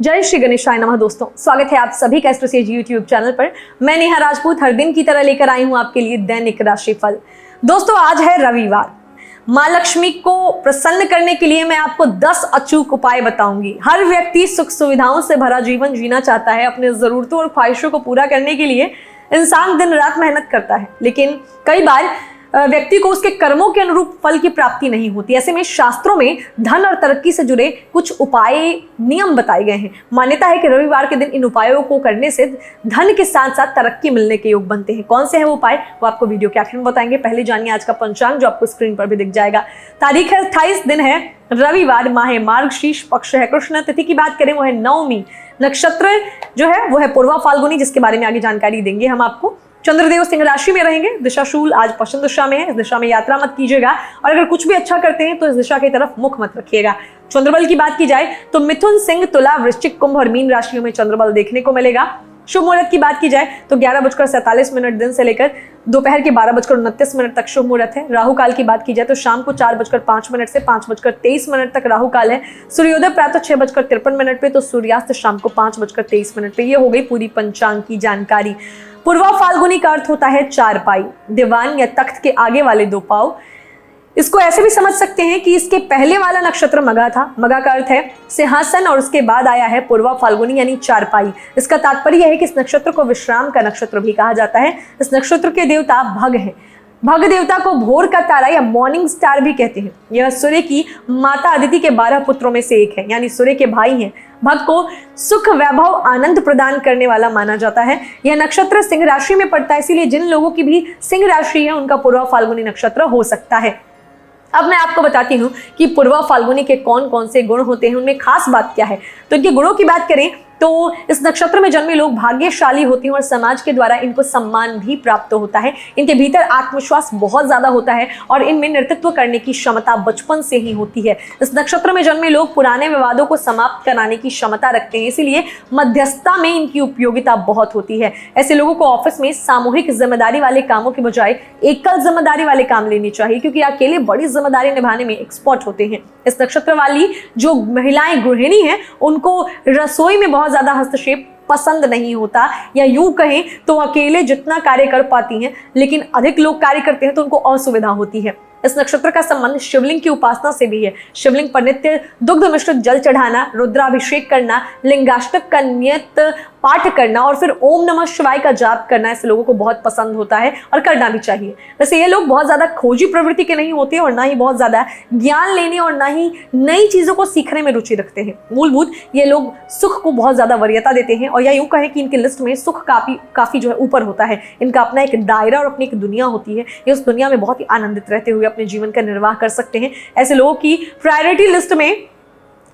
जय श्री गणेशाय नमः। दोस्तों, स्वागत है आप सभी का एस्ट्रोसेज यूट्यूब चैनल पर। मैं नेहा राजपूत हर दिन की तरह लेकर आई हूं आपके लिए दैनिक राशिफल। दोस्तों, आज है रविवार। माँ लक्ष्मी को प्रसन्न करने के लिए मैं आपको 10 अचूक उपाय बताऊंगी। हर व्यक्ति सुख सुविधाओं से भरा जीवन जीना चाहता है। अपने जरूरतों और ख्वाहिशों को पूरा करने के लिए इंसान दिन रात मेहनत करता है, लेकिन कई बार व्यक्ति को उसके कर्मों के अनुरूप फल की प्राप्ति नहीं होती। ऐसे में शास्त्रों में धन और तरक्की से जुड़े कुछ उपाय नियम बताए गए हैं। मान्यता है कि रविवार के दिन इन उपायों को करने से धन के साथ साथ तरक्की मिलने के योग बनते हैं। कौन से हैं वो उपाय, वो आपको वीडियो के आखिर में बताएंगे। पहले जानिए आज का पंचांग, जो आपको स्क्रीन पर भी दिख जाएगा। तारीख है 28, दिन है रविवार, माह है मार्गशीर्ष, पक्ष है कृष्ण, तिथि की बात करें वो है नवमी, नक्षत्र जो है वो है पूर्वा फाल्गुनी, जिसके बारे में आगे जानकारी देंगे हम आपको। चंद्रदेव सिंह राशि में रहेंगे। दिशा शूल, आज पश्चिम दिशा में है। इस दिशा में यात्रा मत कीजिएगा और अगर कुछ भी अच्छा करते हैं तो इस दिशा की तरफ मुख मत रखिएगा। चंद्रबल की बात की जाए तो मिथुन, सिंह, तुला, वृश्चिक, कुंभ और मीन राशियों में चंद्रबल देखने को मिलेगा। शुभ मुहूर्त की बात की जाए तो 11:47 दिन से लेकर दोपहर के 12:29 तक शुभ मुहूर्त है। राहु काल की बात की जाए तो शाम को 4:05 से 5:23 तक राहु काल है। सूर्योदय प्रातः 6:53 पे, तो सूर्यास्त शाम को 5:23 पे। ये हो गई पूरी पंचांग की जानकारी। पूर्वा फाल्गुनी का अर्थ होता है चारपाई, दीवान या तख्त के आगे वाले 2 पांव। इसको ऐसे भी समझ सकते हैं कि इसके पहले वाला नक्षत्र मगा था। मगा का अर्थ है सिंहासन और उसके बाद आया है पूर्वा फाल्गुनी यानी चारपाई। इसका तात्पर्य है कि इस नक्षत्र को विश्राम का नक्षत्र भी कहा जाता है। इस नक्षत्र के देवता भग हैं। भग देवता को भोर का तारा या मॉर्निंग स्टार भी कहते हैं। यह सूर्य की माता अदिति के 12 पुत्रों में से एक है, यानी सूर्य के भाई हैं। भग को सुख, वैभव, आनंद प्रदान करने वाला माना जाता है। यह नक्षत्र सिंह राशि में पड़ता है, इसीलिए जिन लोगों की भी सिंह राशि है उनका पूर्वा फाल्गुनी नक्षत्र हो सकता है। अब मैं आपको बताती हूँ कि पूर्वा फाल्गुनी के कौन कौन से गुण होते हैं, उनमें खास बात क्या है। तो इनके गुणों की बात करें तो इस नक्षत्र में जन्मे लोग भाग्यशाली होते हैं और समाज के द्वारा इनको सम्मान भी प्राप्त होता है। इनके भीतर आत्मविश्वास बहुत ज्यादा होता है और इनमें नेतृत्व करने की क्षमता बचपन से ही होती है। इस नक्षत्र में जन्मे लोग पुराने विवादों को समाप्त कराने की क्षमता रखते हैं, इसीलिए मध्यस्थता में इनकी उपयोगिता बहुत होती है। ऐसे लोगों को ऑफिस में सामूहिक जिम्मेदारी वाले कामों के बजाय एकल जिम्मेदारी वाले काम लेने चाहिए, क्योंकि अकेले बड़ी जिम्मेदारी निभाने में एक्सपर्ट होते हैं। इस नक्षत्र वाली जो महिलाएं गृहिणी हैं उनको रसोई में बहुत ज्यादा हस्तक्षेप पसंद नहीं होता, या यूं कहें तो अकेले जितना कार्य कर पाती हैं, लेकिन अधिक लोग कार्य करते हैं तो उनको असुविधा होती है। इस नक्षत्र का संबंध शिवलिंग की उपासना से भी है। शिवलिंग पर नित्य दुग्ध मिश्रित जल चढ़ाना, रुद्राभिषेक करना, लिंगाष्टक का नियत पाठ करना और फिर ओम नमः शिवाय का जाप करना ऐसे लोगों को बहुत पसंद होता है और करना भी चाहिए। वैसे ये लोग बहुत ज्यादा खोजी प्रवृत्ति के नहीं होते और ना ही बहुत ज्यादा ज्ञान लेने और ना ही नई चीजों को सीखने में रुचि रखते हैं। मूलभूत ये लोग सुख को बहुत ज्यादा वरीयता देते हैं, और या यूं कहें कि इनकी लिस्ट में सुख काफी जो है ऊपर होता है। इनका अपना एक दायरा और अपनी एक दुनिया होती है। ये उस दुनिया में बहुत ही आनंदित रहते हुए अपने जीवन का निर्वाह कर सकते हैं। ऐसे लोगों की प्रायोरिटी लिस्ट में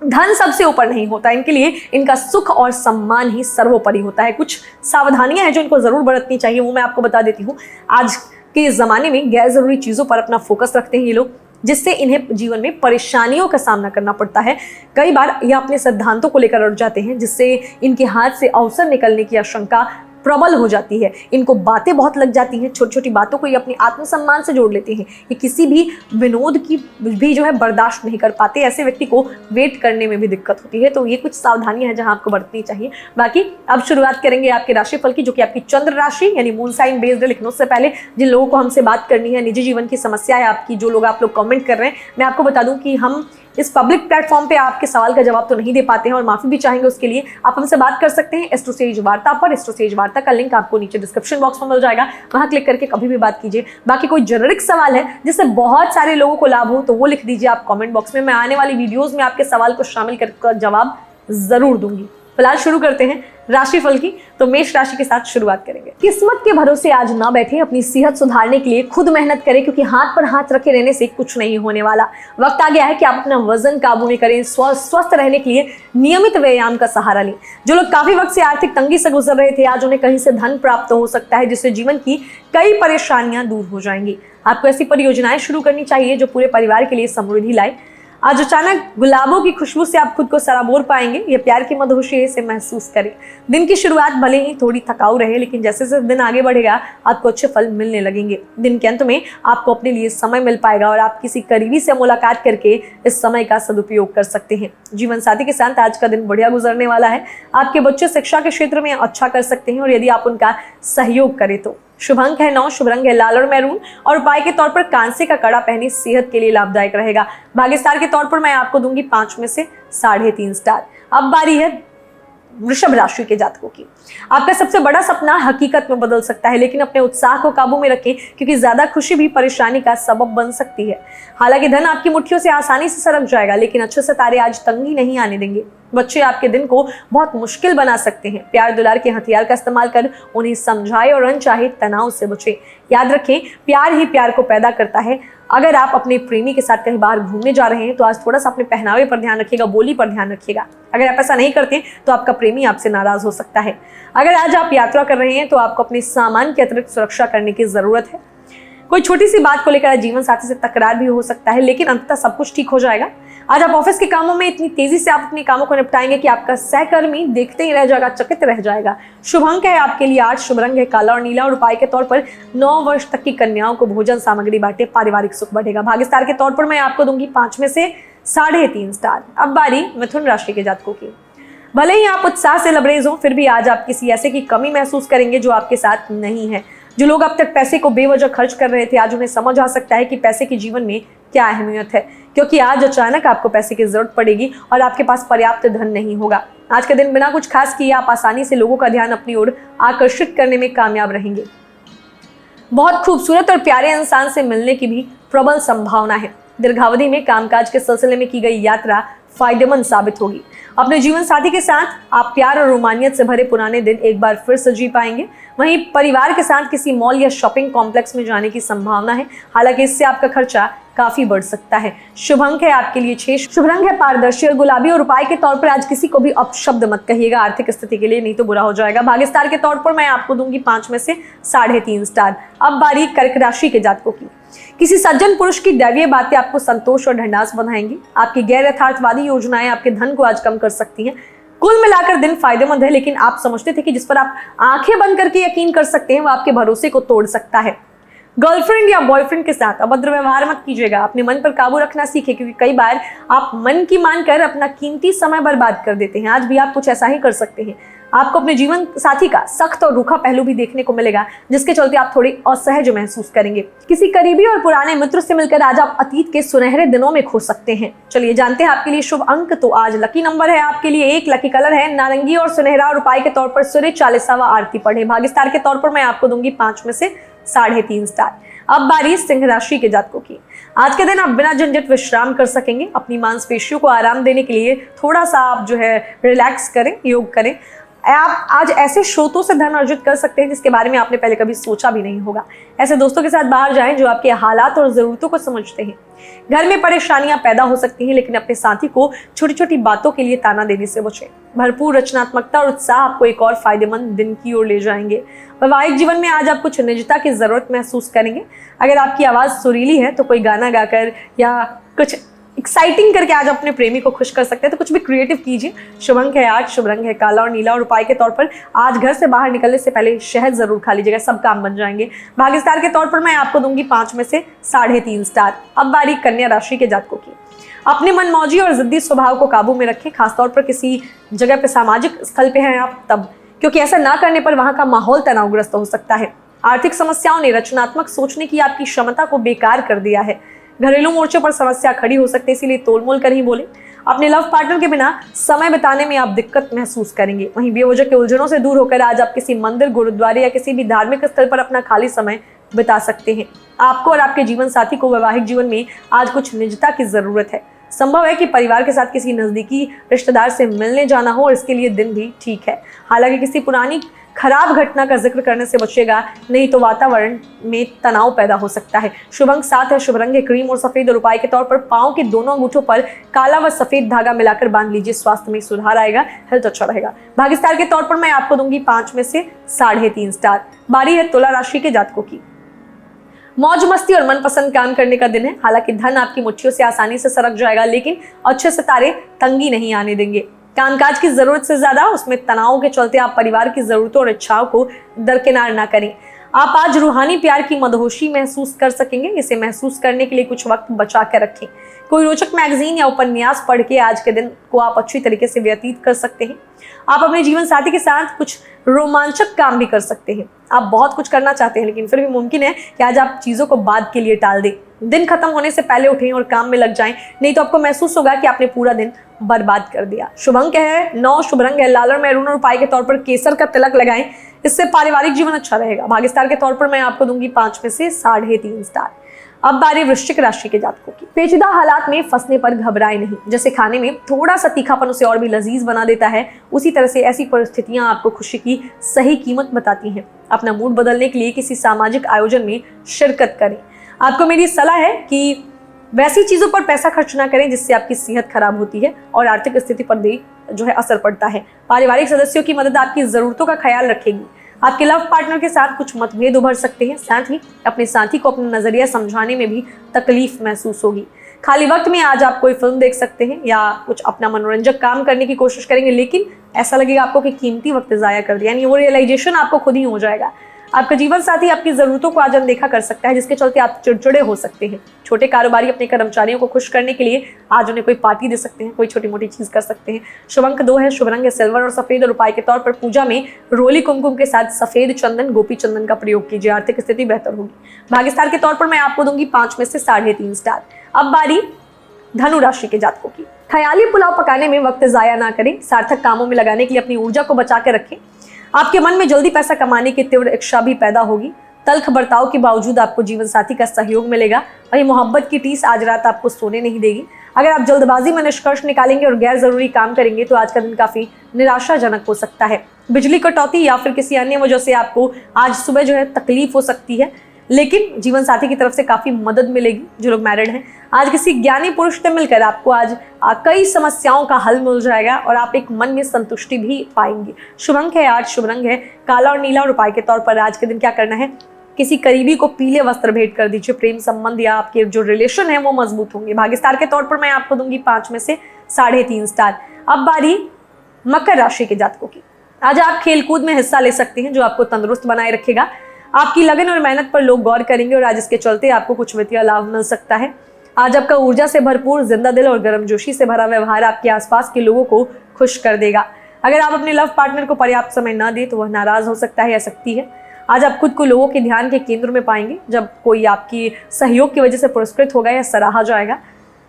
धन सबसे ऊपर नहीं होता। इनके लिए इनका सुख और सम्मान ही सर्वोपरि होता है। कुछ सावधानियां हैं जो इनको जरूर बरतनी चाहिए, वो मैं आपको बता देती हूँ। आज के जमाने में गैर जरूरी चीजों पर अपना फोकस रखते हैं ये लोग, जिससे इन्हें जीवन में परेशानियों का सामना करना पड़ता है। कई बार ये अपने सिद्धांतों को लेकर अड़ जाते हैं, जिससे इनके हाथ से अवसर निकलने की आशंका प्रबल हो जाती है। इनको बातें बहुत लग जाती हैं, छोटी छोटी बातों को ये अपने आत्मसम्मान से जोड़ लेते हैं। ये किसी भी विनोद की भी जो है बर्दाश्त नहीं कर पाते। ऐसे व्यक्ति को वेट करने में भी दिक्कत होती है। तो ये कुछ सावधानियां हैं जहां आपको बरतनी चाहिए। बाकी अब शुरुआत करेंगे आपके राशिफल की, जो कि आपकी चंद्र राशि यानी मून साइन बेस्ड लिखने से पहले जिन लोगों को हमसे बात करनी है, निजी जीवन की समस्या है आपकी, जो लोग आप लोग कमेंट कर रहे हैं, मैं आपको बता दूं कि हम इस पब्लिक प्लेटफॉर्म पे आपके सवाल का जवाब तो नहीं दे पाते हैं और माफी भी चाहेंगे उसके लिए। आप हमसे बात कर सकते हैं एस्ट्रोसेज वार्ता पर। एस्ट्रोसेज वार्ता का लिंक आपको नीचे डिस्क्रिप्शन बॉक्स में मिल जाएगा, वहां क्लिक करके कभी भी बात कीजिए। बाकी कोई जेनेरिक सवाल है जिससे बहुत सारे लोगों को लाभ हो तो वो लिख दीजिए आप कमेंट बॉक्स में। मैं आने वाली वीडियोज में आपके सवाल को शामिल कर जवाब जरूर दूंगी। फिलहाल शुरू करते हैं राशिफल की। तो मेष राशि के साथ शुरुआत करेंगे। किस्मत के भरोसे आज ना बैठे, अपनी सेहत सुधारने के लिए खुद मेहनत करें, क्योंकि हाथ पर हाथ रखे रहने से कुछ नहीं होने वाला। वक्त आ गया है कि आप अपना वजन काबू में करें। स्वस्थ रहने के लिए नियमित व्यायाम का सहारा लें। जो लोग काफी वक्त से आर्थिक तंगी से गुजर रहे थे, आज उन्हें कहीं से धन प्राप्त हो सकता है, जिससे जीवन की कई परेशानियां दूर हो जाएंगी। आपको ऐसी परियोजनाएं शुरू करनी चाहिए जो पूरे परिवार के लिए समृद्धि लाए। आज अचानक गुलाबों की खुशबू से आप खुद को सराबोर पाएंगे। ये प्यार की मधुशी है, इसे महसूस करें। दिन की शुरुआत भले ही थोड़ी थकाऊ रहे, लेकिन जैसे जैसे दिन आगे बढ़ेगा आपको अच्छे फल मिलने लगेंगे। दिन के अंत में आपको अपने लिए समय मिल पाएगा और आप किसी करीबी से मुलाकात करके इस समय का सदुपयोग कर सकते हैं। जीवन साथी के साथ आज का दिन बढ़िया गुजरने वाला है। आपके बच्चे शिक्षा के क्षेत्र में अच्छा कर सकते हैं और यदि आप उनका सहयोग करें तो। शुभ अंक है 9, शुभ रंग है लाल और मैरून और उपाय के तौर पर कांसे का कड़ा पहने सेहत के लिए लाभदायक रहेगा। भाग्यस्टार के तौर पर मैं आपको दूंगी 5 में से 3.5 स्टार। अब बारी है वृषभ राशि के जातकों की। आपका सबसे बड़ा सपना हकीकत में बदल सकता है, लेकिन अपने उत्साह को काबू में रखें क्योंकि ज्यादा खुशी भी परेशानी का सबब बन सकती है। हालांकि धन आपकी मुट्ठियों से आसानी से सरक जाएगा, लेकिन अच्छे से तारे आज तंगी नहीं आने देंगे। बच्चे आपके दिन को बहुत मुश्किल बना सकते हैं। प्यार दुलार के हथियार का इस्तेमाल कर उन्हें समझाएं और अनचाहे तनाव से बचें। याद रखें, प्यार ही प्यार को पैदा करता है। अगर आप अपने प्रेमी के साथ कहीं बाहर घूमने जा रहे हैं तो आज थोड़ा सा अपने पहनावे पर ध्यान रखिएगा, बोली पर ध्यान रखिएगा। अगर आप ऐसा नहीं करते तो आपका प्रेमी आपसे नाराज हो सकता है। अगर आज आप यात्रा कर रहे हैं तो आपको अपने सामान की अतिरिक्त सुरक्षा करने की जरूरत है। कोई छोटी सी बात को लेकर जीवन साथी से तकरार भी हो सकता है, लेकिन अंततः सब कुछ ठीक हो जाएगा। आज आप ऑफिस के कामों में इतनी तेजी से आप अपने कामों को निपटाएंगे कि आपका सहकर्मी देखते ही रह जाएगा, चकित रह जाएगा। शुभ अंक है आपके लिए 8, शुभ रंग है काला और नीला और उपाय के तौर पर 9 वर्ष तक की कन्याओं को भोजन सामग्री बांटे, पारिवारिक सुख बढ़ेगा। भाग्यस्टार के तौर पर मैं आपको दूंगी 5 में से 3.5 स्टार। अब बारी मिथुन राशि के जातकों की। भले ही आप उत्साह से लबरेज हो, फिर भी आज आप किसी ऐसे की कमी महसूस करेंगे जो आपके साथ नहीं है। जो लोग अब तक पैसे को बेवजह खर्च कर रहे थे, आज उन्हें समझ आ सकता है कि पैसे की जीवन में क्या अहमियत है, क्योंकि आज अचानक आपको पैसे की जरूरत पड़ेगी और आपके पास पर्याप्त धन नहीं होगा। आज के दिन बिना कुछ खास किए आप आसानी से लोगों का ध्यान अपनी ओर आकर्षित करने में कामयाब रहेंगे। बहुत खूबसूरत और प्यारे इंसान से मिलने की भी प्रबल संभावना है। दीर्घावधि में कामकाज के सिलसिले में की गई यात्रा फायदेमंद साबित होगी। अपने जीवन साथी के साथ आप प्यार और रोमानियत से भरे पुराने दिन एक बार फिर से जी पाएंगे। वहीं परिवार के साथ किसी मॉल या शॉपिंग कॉम्प्लेक्स में जाने की संभावना है, हालांकि इससे आपका खर्चा काफी बढ़ सकता है। शुभ अंक है आपके लिए 6, शुभ रंग है पारदर्शी और गुलाबी और उपाय के तौर पर आज किसी को भी अपशब्द मत कहिएगा आर्थिक स्थिति के लिए, नहीं तो बुरा हो जाएगा। भाग्यस्टार के तौर पर मैं आपको दूंगी 5 में से 3.5 स्टार। अब बारी कर्क राशि के जातकों की। किसी सज्जन पुरुष की दैवीय बातें आपको संतोष और ढंढास बंधाएंगी। आपकी गैर यथार्थवादी योजनाएं आपके धन को आज कम कर सकती हैं। कुल मिलाकर दिन फायदेमंद है, लेकिन आप समझते थे कि जिस पर आप आंखें बंद करके यकीन कर सकते हैं वो आपके भरोसे को तोड़ सकता है। गर्लफ्रेंड या बॉयफ्रेंड के साथ अभद्र व्यवहार मत कीजिएगा। अपने मन पर काबू रखना सीखें, क्योंकि कई बार आप मन की मानकर अपना कीमती समय बर्बाद कर देते हैं। आज भी आप कुछ ऐसा ही कर सकते हैं। आपको अपने जीवन साथी का सख्त और रूखा पहलू भी देखने को मिलेगा, जिसके चलते आप थोड़ी असहज महसूस करेंगे। किसी करीबी और पुराने मित्र से मिलकर आज आप अतीत के सुनहरे दिनों में खो सकते हैं। चलिए जानते हैं आपके लिए शुभ अंक। तो आज लकी नंबर है आपके लिए 1, लकी कलर है नारंगी और सुनहरा और उपाय के तौर पर सूर्य 40वां आरती पढ़े। भाग्यस्टार के तौर पर मैं आपको दूंगी 5 में से 3.5 स्टार। अब बारी सिंह राशि के जातकों की। आज के दिन आप बिना झंझट विश्राम कर सकेंगे। अपनी मांसपेशियों को आराम देने के लिए थोड़ा सा आप रिलैक्स करें, योग करें। आप आज ऐसे स्रोतों से धन अर्जित कर सकते हैं जिसके बारे में आपने पहले कभी सोचा भी नहीं होगा। ऐसे दोस्तों के साथ बाहर जाएं जो आपके हालात और जरूरतों को समझते हैं। घर में परेशानियां पैदा हो सकती हैं, लेकिन अपने साथी को छोटी छोटी बातों के लिए ताना देने से बचें। भरपूर रचनात्मकता और उत्साह आपको एक और फायदेमंद दिन की ओर ले जाएंगे। वैवाहिक जीवन में आज आप कुछ निजता की जरूरत महसूस करेंगे। अगर आपकी आवाज सुरीली है तो कोई गाना गाकर या कुछ एक्साइटिंग करके आज अपने प्रेमी को खुश कर सकते हैं, तो कुछ भी क्रिएटिव कीजिए। शुभ अंक है 8, शुभ रंग है काला और नीला और उपाय के तौर पर आज घर से बाहर निकलने से पहले शहद जरूर खा लीजिएगा, सब काम बन जाएंगे। भाग्यस्टार के तौर पर मैं आपको दूंगी 5 में से 3.5 स्टार। अब बारी कन्या राशि के जातकों की। अपने मनमौजी और जिद्दी स्वभाव को काबू में रखें, खासतौर पर किसी जगह पे सामाजिक स्थल पे हैं आप तब, क्योंकि ऐसा ना करने पर वहां का माहौल तनावग्रस्त हो सकता है। आर्थिक समस्याओं ने रचनात्मक सोचने की आपकी क्षमता को बेकार कर दिया है। घरेलू मोर्चों पर समस्या खड़ी हो सकती है, इसीलिए तोलमोल कर ही बोले। अपने लव पार्टनर के बिना समय बिताने में आप दिक्कत महसूस करेंगे। वहीं बेवजह के उलझनों से दूर होकर आज आप किसी मंदिर, गुरुद्वारे या किसी भी धार्मिक स्थल पर अपना खाली समय बिता सकते हैं। आपको और आपके जीवन साथी को वैवाहिक जीवन में आज कुछ निजता की जरूरत है। संभव है कि परिवार के साथ किसी नजदीकी रिश्तेदार से मिलने जाना हो और इसके लिए दिन भी ठीक है। हालांकि किसी पुरानी खराब घटना का जिक्र करने से बचेगा, नहीं तो वातावरण में तनाव पैदा हो सकता है। शुभ अंक 7 है, शुभ रंग है क्रीम और सफेद और उपाय के तौर पर पांव के दोनों अंगूठों पर काला व सफेद धागा मिलाकर बांध लीजिए। स्वास्थ्य में सुधार आएगा, हेल्थ अच्छा रहेगा। भाग्यस्टार के तौर पर मैं आपको दूंगी 5 में से 3.5 स्टार। बारी है तुला राशि के जातकों की। मौज मस्ती और मनपसंद काम करने का दिन है। हालांकि धन आपकी मुट्ठियों से आसानी से सरक जाएगा, लेकिन अच्छे सितारे तंगी नहीं आने देंगे। कामकाज की जरूरत से ज्यादा उसमें तनाव के चलते आप परिवार की जरूरतों और इच्छाओं को दरकिनार ना करें। आप आज रूहानी प्यार की मदहोशी महसूस कर सकेंगे। इसे महसूस करने के लिए कुछ वक्त बचा कर रखें। कोई रोचक मैगजीन या उपन्यास पढ़ के आज के दिन को आप अच्छी तरीके से व्यतीत कर सकते हैं। आप अपने जीवन साथी के साथ कुछ रोमांचक काम भी कर सकते हैं। आप बहुत कुछ करना चाहते हैं, लेकिन फिर भी मुमकिन है कि आज आप चीजों को बाद के लिए टाल दें। दिन खत्म होने से पहले उठें और काम में लग जाएं, नहीं तो आपको महसूस होगा कि आपने पूरा दिन बर्बाद कर दिया। शुभ अंक है 9, शुभ रंग है लाल और मैरून और उपाय के तौर पर केसर का तिलक लगाएं। इससे पारिवारिक जीवन अच्छा रहेगा। भाग्यस्टार के तौर पर मैं आपको दूंगी 5 में से 3.5 स्टार। अब बारी वृश्चिक राशि के जातकों की। पेचीदा हालात में फंसने पर घबराए नहीं। जैसे खाने में थोड़ा सा तीखापन उसे और भी लजीज बना देता है, उसी तरह से ऐसी परिस्थितियां आपको खुशी की सही कीमत बताती हैं। अपना मूड बदलने के लिए किसी सामाजिक आयोजन में शिरकत करें। आपको मेरी सलाह है कि वैसी चीजों पर पैसा खर्च ना करें जिससे आपकी सेहत खराब होती है और आर्थिक स्थिति पर भी असर पड़ता है। पारिवारिक सदस्यों की मदद आपकी जरूरतों का ख्याल रखेगी। आपके लव पार्टनर के साथ कुछ मतभेद उभर सकते हैं। साथ ही अपने साथी को अपना नजरिया समझाने में भी तकलीफ महसूस होगी। खाली वक्त में आज आप कोई फिल्म देख सकते हैं या कुछ अपना मनोरंजक काम करने की कोशिश करेंगे, लेकिन ऐसा लगेगा आपको कि कीमती वक्त जाया कर दिया, यानी वो रियलाइजेशन आपको खुद ही हो जाएगा। आपका जीवन साथी आपकी जरूरतों को आज अनदेखा कर सकता है, जिसके चलते आप चिड़चिड़े हो सकते हैं। छोटे कारोबारी अपने कर्मचारियों को खुश करने के लिए आज उन्हें कोई पार्टी दे सकते हैं, कोई छोटी मोटी चीज कर सकते हैं। शुभ अंक 2 है, शुभ रंग है सिल्वर और सफेद और उपाय के तौर पर पूजा में रोली कुमकुम के साथ सफेद चंदन गोपी चंदन का प्रयोग कीजिए। आर्थिक स्थिति बेहतर होगी। भाग्यस्टार के तौर पर मैं आपको दूंगी 5 में से 3.5 स्टार। अब बारी धनु राशि के जातकों की। ख्याली पुलाव पकाने में वक्त जाया ना करें। सार्थक कामों में लगाने के लिए अपनी ऊर्जा को बचा कर रखें। आपके मन में जल्दी पैसा कमाने की तीव्र इच्छा भी पैदा होगी। तल्ख बर्ताव के बावजूद आपको जीवन साथी का सहयोग मिलेगा। वहीं मोहब्बत की टीस आज रात आपको सोने नहीं देगी। अगर आप जल्दबाजी में निष्कर्ष निकालेंगे और गैर जरूरी काम करेंगे तो आज का दिन काफी निराशाजनक हो सकता है। बिजली कटौती या फिर किसी अन्य वजह से आपको आज सुबह तकलीफ हो सकती है, लेकिन जीवन साथी की तरफ से काफी मदद मिलेगी। जो लोग मैरिड हैं, आज किसी ज्ञानी पुरुष से मिलकर आपको आज कई समस्याओं का हल मिल जाएगा और आप एक मन में संतुष्टि भी पाएंगे। शुभ अंक है 8, शुभ रंग है काला और नीला और उपाय के तौर पर आज के दिन क्या करना है, किसी करीबी को पीले वस्त्र भेंट कर दीजिए। प्रेम संबंध या आपके जो रिलेशन है वो मजबूत होंगे। भाग्यस्टार के तौर पर मैं आपको दूंगी 5 में से 3.5 स्टार। अब बारी मकर राशि के जातकों की। आज आप खेलकूद में हिस्सा ले सकते हैं, जो आपको तंदुरुस्त बनाए रखेगा। आपकी लगन और मेहनत पर लोग गौर करेंगे और आज इसके चलते आपको कुछ वित्तीय लाभ मिल सकता है। आज आपका ऊर्जा से भरपूर, जिंदा दिल और गर्मजोशी से भरा व्यवहार आपके आसपास के लोगों को खुश कर देगा। अगर आप अपने लव पार्टनर को पर्याप्त समय न दें तो वह नाराज हो सकता है या सकती है। आज आप खुद को लोगों के ध्यान के केंद्र में पाएंगे जब कोई आपकी सहयोग की वजह से पुरस्कृत होगा या सराहा जाएगा।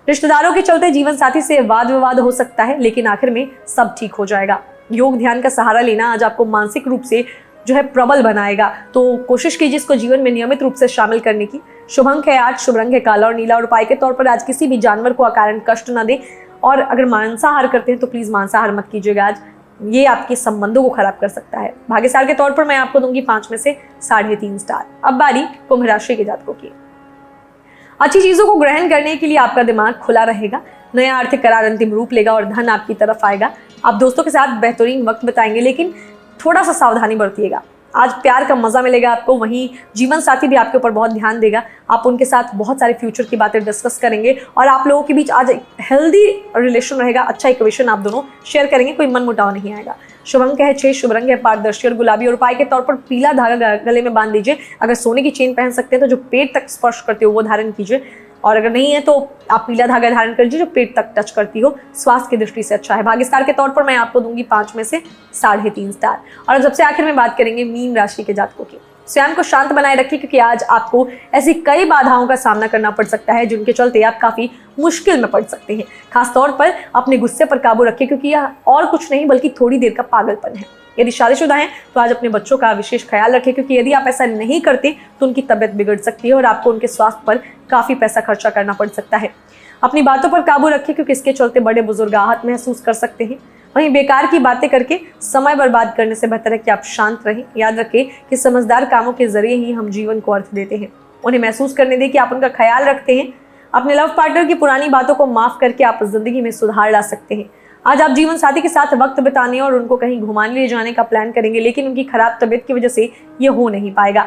रिश्तेदारों के चलते जीवन साथी से वाद विवाद हो सकता है, लेकिन आखिर में सब ठीक हो जाएगा। योग ध्यान का सहारा लेना आज आपको मानसिक रूप से प्रबल बनाएगा, तो कोशिश कीजिए इसको जीवन में नियमित रूप से शामिल करने की। शुभ अंक है 8, शुभ रंग है काला और नीला और उपाय के तौर पर आज किसी भी जानवर को अकारण कष्ट न दें। और अगर मांसाहार करते हैं तो प्लीज मांसाहार मत कीजिएगा, आज ये आपके संबंधों को खराब कर सकता है। भाग्यस्टार के तौर पर मैं आपको दूंगी 5 में से 3.5 स्टार। अब बारी कुंभ राशि के जातकों की। अच्छी चीजों को ग्रहण करने के लिए आपका दिमाग खुला रहेगा। नया आर्थिक करार अंतिम रूप लेगा और धन आपकी तरफ आएगा। आप दोस्तों के साथ बेहतरीन वक्त बिताएंगे, लेकिन थोड़ा सा सावधानी बरतिएगा। आज प्यार का मजा मिलेगा आपको। वहीं जीवन साथी भी आपके ऊपर बहुत ध्यान देगा। आप उनके साथ बहुत सारे फ्यूचर की बातें डिस्कस करेंगे और आप लोगों के बीच आज हेल्दी रिलेशन रहेगा। अच्छा इक्वेशन आप दोनों शेयर करेंगे, कोई मनमुटाव नहीं आएगा। शुभ अंक है 6, शुभ रंग है पारदर्शी और गुलाबी और उपाय के तौर पर पीला धागा गले में बांध लीजिए। अगर सोने की चेन पहन सकते हैं तो जो पेट तक स्पर्श करते हो वो धारण कीजिए, और अगर नहीं है तो आप पीला धागा धारण कर लीजिए जो पेट तक टच करती हो। स्वास्थ्य की दृष्टि से अच्छा है। भाग्यस्टार के तौर पर मैं आपको दूंगी 5 में से 3.5 स्टार। और अब सबसे आखिर में बात करेंगे मीन राशि के जातकों की। स्वयं को शांत बनाए रखिए, क्योंकि आज आपको ऐसी कई बाधाओं का सामना करना पड़ सकता है जिनके चलते आप काफी मुश्किल में पड़ सकते हैं। खासतौर पर अपने गुस्से पर काबू रखिए, क्योंकि यह और कुछ नहीं बल्कि थोड़ी देर का पागलपन है। यदि शादीशुदा हैं तो आज अपने बच्चों का विशेष ख्याल रखें, क्योंकि यदि आप ऐसा नहीं करते तो उनकी तबीयत बिगड़ सकती है और आपको उनके स्वास्थ्य पर काफी पैसा खर्चा करना पड़ सकता है। अपनी बातों पर काबू रखें, क्योंकि इसके चलते बड़े बुजुर्ग आहत महसूस कर सकते हैं। वहीं बेकार की बातें करके समय बर्बाद करने से बेहतर है कि आप शांत रहें। याद रखें कि समझदार कामों के जरिए ही हम जीवन को अर्थ देते हैं। उन्हें महसूस करने दें कि आप उनका ख्याल रखते हैं। अपने लव पार्टनर की पुरानी बातों को माफ करके आप जिंदगी में सुधार ला सकते हैं। आज आप जीवन साथी के साथ वक्त बिताने और उनको कहीं घुमाने ले जाने का प्लान करेंगे, लेकिन उनकी खराब तबीयत की वजह से ये हो नहीं पाएगा।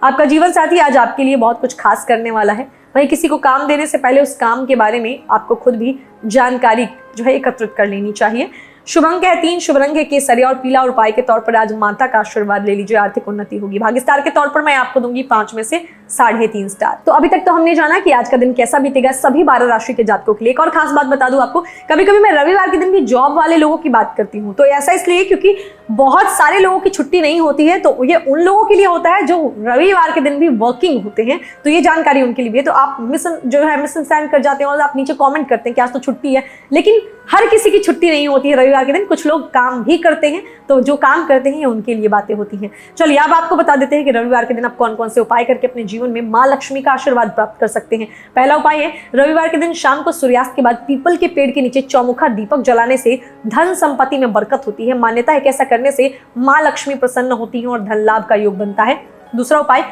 आपका जीवन साथी आज आपके लिए बहुत कुछ खास करने वाला है। वहीं किसी को काम देने से पहले उस काम के बारे में आपको खुद भी जानकारी जो है एकत्रित कर लेनी चाहिए। शुभ अंक है 3, शुभ रंग है केसरिया और पीला और उपाय के तौर पर आज माता का आशीर्वाद ले लीजिए, आर्थिक उन्नति होगी। भाग्य स्टार के तौर पर मैं आपको दूंगी 5 में से 3.5 स्टार। तो अभी तक तो हमने जाना कि आज का दिन कैसा बीतेगा सभी 12 राशि के जातकों के लिए। एक और खास बात बता दूं आपको, कभी कभी मैं रविवार के दिन भी जॉब वाले लोगों की बात करती हूँ, तो ऐसा इसलिए क्योंकि बहुत सारे लोगों की छुट्टी नहीं होती है, तो ये उन लोगों के लिए होता है जो रविवार के दिन भी वर्किंग होते हैं, तो ये जानकारी उनके लिए भी है। तो आप मिसअंडरस्टैंड कर जाते हैं और आप नीचे कमेंट करते हैं कि आज तो छुट्टी है, लेकिन हर किसी की छुट्टी नहीं होती है रविवार के दिन, कुछ लोग काम भी करते हैं, तो जो काम करते हैं उनके लिए बातें होती हैं। चलिए अब आपको बता देते हैं कि रविवार के दिन आप कौन कौन से उपाय करके अपने जीवन में मां लक्ष्मी का आशीर्वाद प्राप्त कर सकते हैं। पहला उपाय है, रविवार के दिन शाम को सूर्यास्त के बाद पीपल के पेड़ के नीचे चौमुखा दीपक जलाने से धन संपत्ति में बरकत होती है। मान्यता है कि ऐसा करने से मां लक्ष्मी प्रसन्न होती है और धन लाभ का योग बनता है। दूसरा उपाय,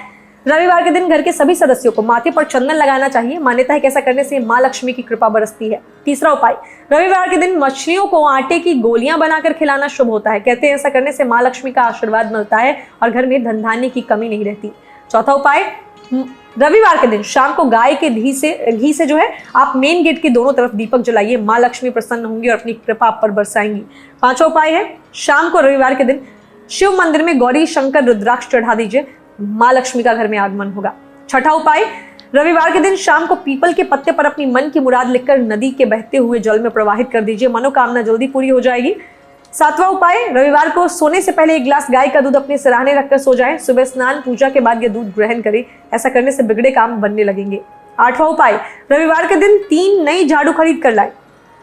रविवार के दिन घर के सभी सदस्यों को माथे पर चंदन लगाना चाहिए। मान्यता है कि ऐसा करने से मां लक्ष्मी की कृपा बरसती है। तीसरा उपाय, रविवार के दिन मछलियों को आटे की गोलियां बनाकर खिलाना शुभ होता है। कहते हैं ऐसा करने से मां लक्ष्मी का आशीर्वाद मिलता है और घर में धन धान्य की कमी नहीं रहती। चौथा उपाय, रविवार के दिन शाम को गाय के घी से जो है आप मेन गेट के दोनों तरफ दीपक जलाइए, मां लक्ष्मी प्रसन्न होंगी और अपनी कृपा आप पर बरसाएंगी। पांचवा उपाय है, शाम को रविवार के दिन शिव मंदिर में गौरी शंकर रुद्राक्ष चढ़ा दीजिए, मां लक्ष्मी का घर में आगमन होगा। छठा उपाय, रविवार के दिन शाम को पीपल के पत्ते पर अपनी मन की मुराद लिखकर नदी के बहते हुए जल में प्रवाहित कर दीजिए, मनोकामना जल्दी पूरी हो जाएगी। सातवां उपाय, रविवार को सोने से पहले 1 गिलास गाय का दूध अपने सिरहाने रखकर सो जाएं। सुबह स्नान पूजा के बाद यह दूध ग्रहण करें, ऐसा करने से बिगड़े काम बनने लगेंगे। आठवां उपाय, रविवार के दिन 3 नई झाड़ू खरीद कर लाएं।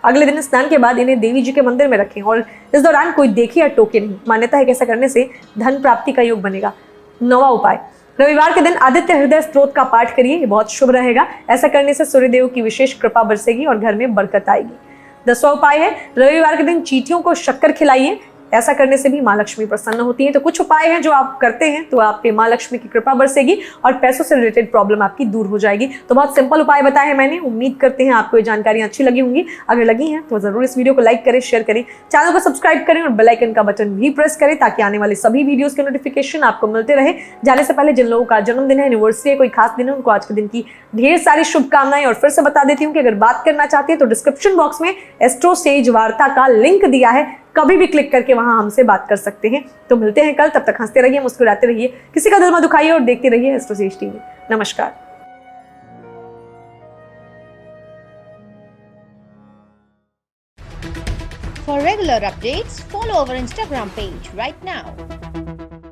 अगले दिन स्नान के बाद इन्हें देवी जी के मंदिर में रखें और इस दौरान कोई देखे या टोके नहीं। मान्यता है कि ऐसा करने से धन प्राप्ति का योग बनेगा। 9वां उपाय, रविवार के दिन आदित्य हृदय स्तोत्र का पाठ करिए, ये बहुत शुभ रहेगा। ऐसा करने से सूर्यदेव की विशेष कृपा बरसेगी और घर में बरकत आएगी। 10वां उपाय है, रविवार के दिन चींटियों को शक्कर खिलाइए, ऐसा करने से भी मां लक्ष्मी प्रसन्न होती है। तो कुछ उपाय हैं जो आप करते हैं तो आप पे मां लक्ष्मी की कृपा बरसेगी और पैसों से रिलेटेड प्रॉब्लम आपकी दूर हो जाएगी। तो बहुत सिंपल उपाय बताए हैं मैंने, उम्मीद करते हैं आपको ये जानकारियां अच्छी लगी होंगी। अगर लगी हैं तो जरूर इस वीडियो को लाइक करें, शेयर करें, चैनल को सब्सक्राइब करें और बेल आइकन का बटन भी प्रेस करें ताकि आने वाले सभी वीडियोस के नोटिफिकेशन आपको मिलते रहे। जाने से पहले जिन लोगों का जन्मदिन है, एनिवर्सरी है, कोई खास दिन है, उनको आज के दिन की ढेर सारी शुभकामनाएं। और फिर से बता देती हूँ कि अगर बात करना चाहते हैं तो डिस्क्रिप्शन बॉक्स में एस्ट्रो सेज वार्ता का लिंक दिया है, कभी भी क्लिक करके वहां हमसे बात कर सकते हैं। तो मिलते हैं कल, तब तक हंसते रहिए, मुस्कुराते रहिए, किसी का दिल मत दुखाइए और देखते रहिए एस्ट्रो सेज टीवी। नमस्कार। For regular updates, follow our Instagram page right now.